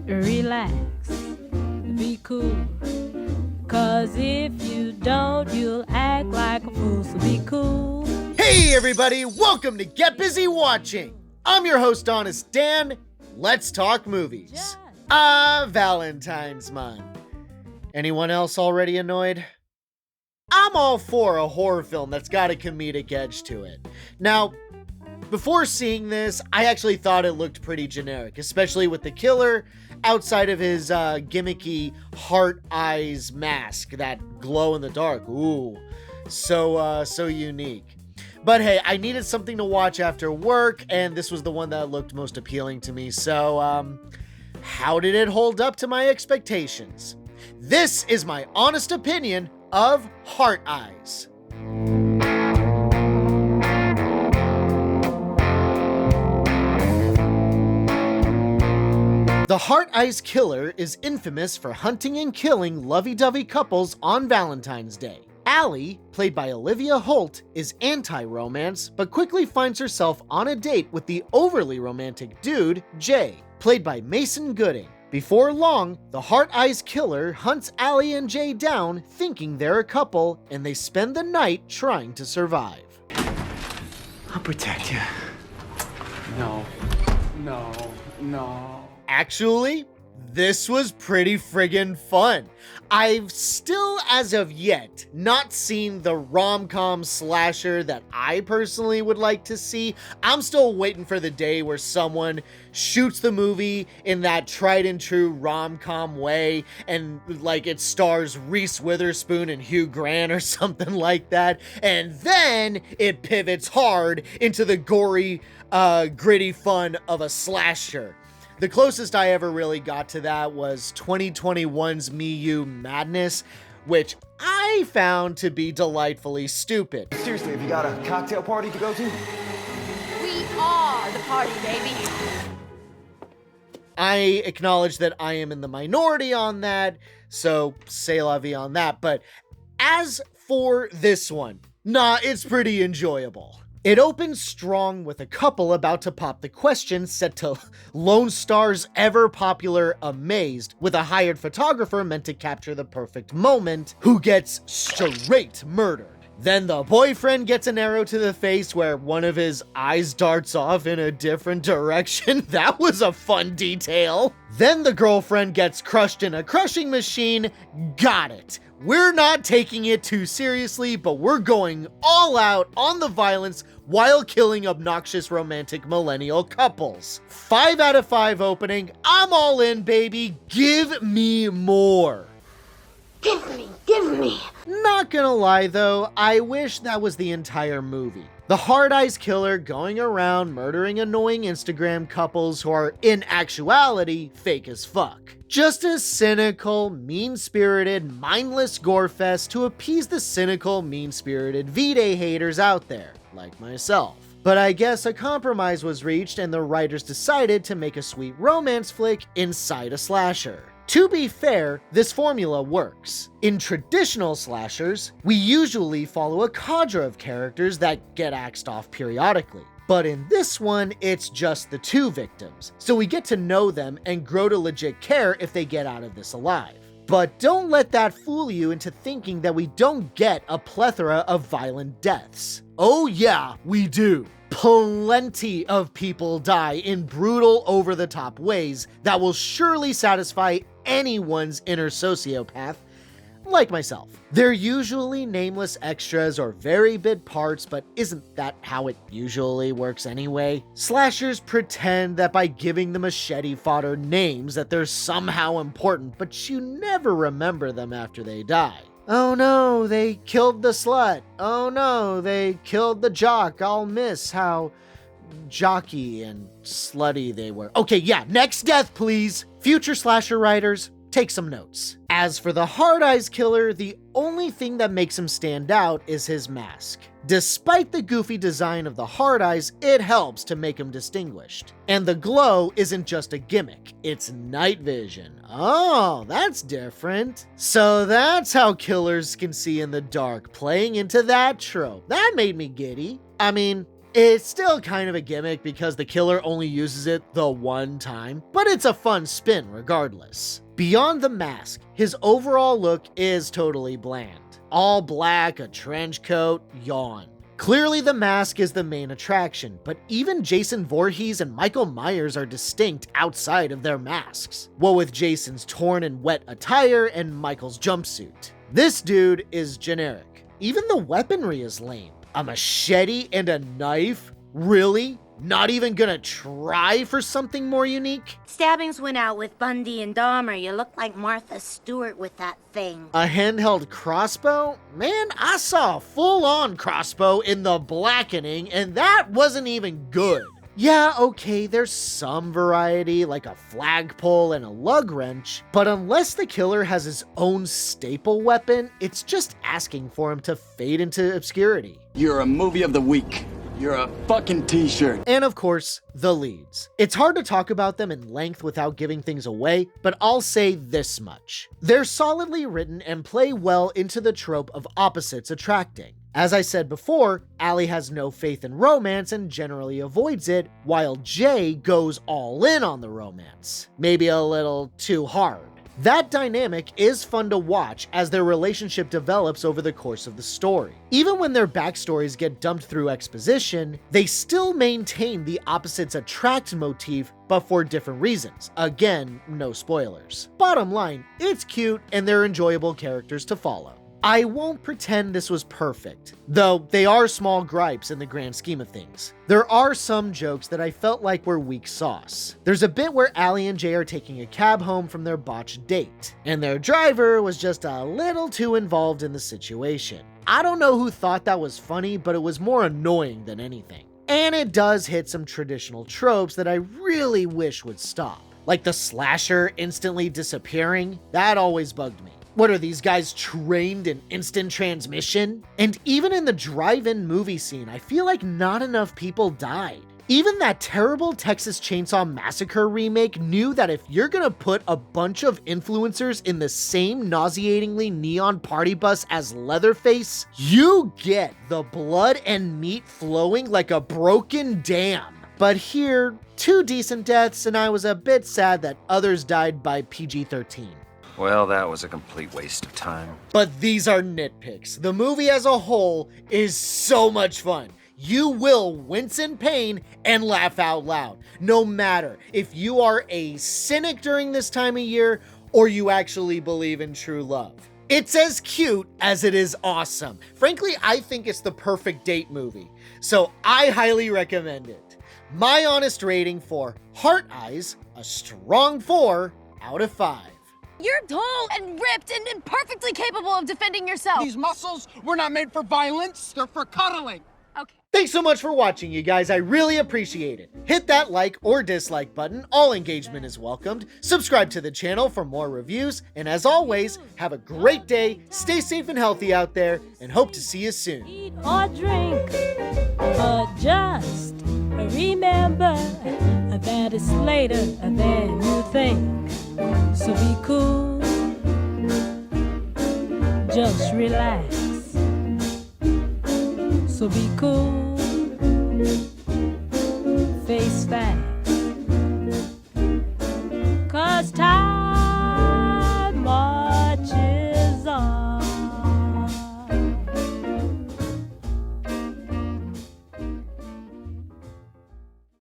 relax, be cool. Cause if you don't, you'll act like a fool, so be cool. Hey everybody, welcome to Get Busy Watching. I'm your host, Honest Dan. Let's talk movies. Valentine's month. Anyone else already annoyed? I'm all for a horror film that's got a comedic edge to it. Now, before seeing this, I actually thought it looked pretty generic, especially with the killer outside of his gimmicky heart eyes mask that glow in the dark. Ooh, so unique. But hey, I needed something to watch after work, and this was the one that looked most appealing to me. So, how did it hold up to my expectations? This is my honest opinion of Heart Eyes. The Heart Eyes Killer is infamous for hunting and killing lovey-dovey couples on Valentine's Day. Allie, played by Olivia Holt, is anti-romance, but quickly finds herself on a date with the overly romantic dude, Jay, played by Mason Gooding. Before long, the Heart Eyes Killer hunts Allie and Jay down, thinking they're a couple, and they spend the night trying to survive. I'll protect you. No. Actually, this was pretty friggin' fun. I've still, as of yet, not seen the rom-com slasher that I personally would like to see. I'm still waiting for the day where someone shoots the movie in that tried and true rom-com way, and like it stars Reese Witherspoon and Hugh Grant or something like that, and then it pivots hard into the gory, gritty fun of a slasher. The closest I ever really got to that was 2021's Me You Madness, which I found to be delightfully stupid. Seriously, have you got a cocktail party to go to? We are the party, baby. I acknowledge that I am in the minority on that, so c'est la vie on that. But as for this one, it's pretty enjoyable. It opens strong with a couple about to pop the question set to Lone Star's ever-popular Amazed, with a hired photographer meant to capture the perfect moment, who gets straight murdered. Then the boyfriend gets an arrow to the face where one of his eyes darts off in a different direction. That was a fun detail. Then the girlfriend gets crushed in a crushing machine. Got it. We're not taking it too seriously, but we're going all out on the violence while killing obnoxious romantic millennial couples. 5 out of 5 opening. I'm all in, baby. Give me more. Give me. Not gonna lie though, I wish that was the entire movie. The Heart Eyes Killer going around murdering annoying Instagram couples who are in actuality fake as fuck. Just a cynical, mean-spirited, mindless gore fest to appease the cynical, mean-spirited V-Day haters out there, like myself. But I guess a compromise was reached and the writers decided to make a sweet romance flick inside a slasher. To be fair, this formula works. In traditional slashers, we usually follow a cadre of characters that get axed off periodically. But in this one, it's just the two victims, so we get to know them and grow to legit care if they get out of this alive. But don't let that fool you into thinking that we don't get a plethora of violent deaths. Oh yeah, we do. Plenty of people die in brutal, over-the-top ways that will surely satisfy anyone's inner sociopath, like myself. They're usually nameless extras or very big parts, but isn't that how it usually works anyway? Slashers pretend that by giving the machete fodder names that they're somehow important, but you never remember them after they die. Oh no, they killed the slut. Oh no, they killed the jock. I'll miss how jockey and slutty they were. Okay, yeah, next death, please. Future slasher writers, take some notes. As for the Heart Eyes Killer, the only thing that makes him stand out is his mask. Despite the goofy design of the hard eyes, it helps to make him distinguished. And the glow isn't just a gimmick, it's night vision. Oh, that's different. So that's how killers can see in the dark, playing into that trope. That made me giddy. I mean, It's still kind of a gimmick because the killer only uses it the one time, but it's a fun spin regardless. Beyond the mask, his overall look is totally bland. All black, a trench coat, yawn. Clearly the mask is the main attraction, but even Jason Voorhees and Michael Myers are distinct outside of their masks. What with Jason's torn and wet attire and Michael's jumpsuit. This dude is generic. Even the weaponry is lame. A machete and a knife? Really? Not even gonna try for something more unique? Stabbings went out with Bundy and Dahmer. You look like Martha Stewart with that thing. A handheld crossbow? Man, I saw a full-on crossbow in The Blackening, and that wasn't even good. Yeah, okay, there's some variety, like a flagpole and a lug wrench, but unless the killer has his own staple weapon, it's just asking for him to fade into obscurity. You're a movie of the week. You're a fucking t-shirt. And of course, the leads. It's hard to talk about them in length without giving things away, but I'll say this much. They're solidly written and play well into the trope of opposites attracting. As I said before, Allie has no faith in romance and generally avoids it, while Jay goes all in on the romance. Maybe a little too hard. That dynamic is fun to watch as their relationship develops over the course of the story. Even when their backstories get dumped through exposition, they still maintain the opposites attract motif, but for different reasons. Again, no spoilers. Bottom line, it's cute and they're enjoyable characters to follow. I won't pretend this was perfect, though they are small gripes in the grand scheme of things. There are some jokes that I felt like were weak sauce. There's a bit where Allie and Jay are taking a cab home from their botched date, and their driver was just a little too involved in the situation. I don't know who thought that was funny, but it was more annoying than anything. And it does hit some traditional tropes that I really wish would stop. Like the slasher instantly disappearing, that always bugged me. What are these guys trained in instant transmission? And even in the drive-in movie scene, I feel like not enough people died. Even that terrible Texas Chainsaw Massacre remake knew that if you're gonna put a bunch of influencers in the same nauseatingly neon party bus as Leatherface, you get the blood and meat flowing like a broken dam. But here, 2 decent deaths, and I was a bit sad that others died by PG-13. Well, that was a complete waste of time. But these are nitpicks. The movie as a whole is so much fun. You will wince in pain and laugh out loud, no matter if you are a cynic during this time of year or you actually believe in true love. It's as cute as it is awesome. Frankly, I think it's the perfect date movie, so I highly recommend it. My honest rating for Heart Eyes, a strong 4 out of 5. You're tall and ripped and perfectly capable of defending yourself. These muscles were not made for violence, they're for cuddling. Okay. Thanks so much for watching, you guys. I really appreciate it. Hit that like or dislike button. All engagement is welcomed. Subscribe to the channel for more reviews. And as always, have a great day, stay safe and healthy out there, and hope to see you soon. Eat or drink, but just remember that it's later than you think. So be cool, just relax. So be cool.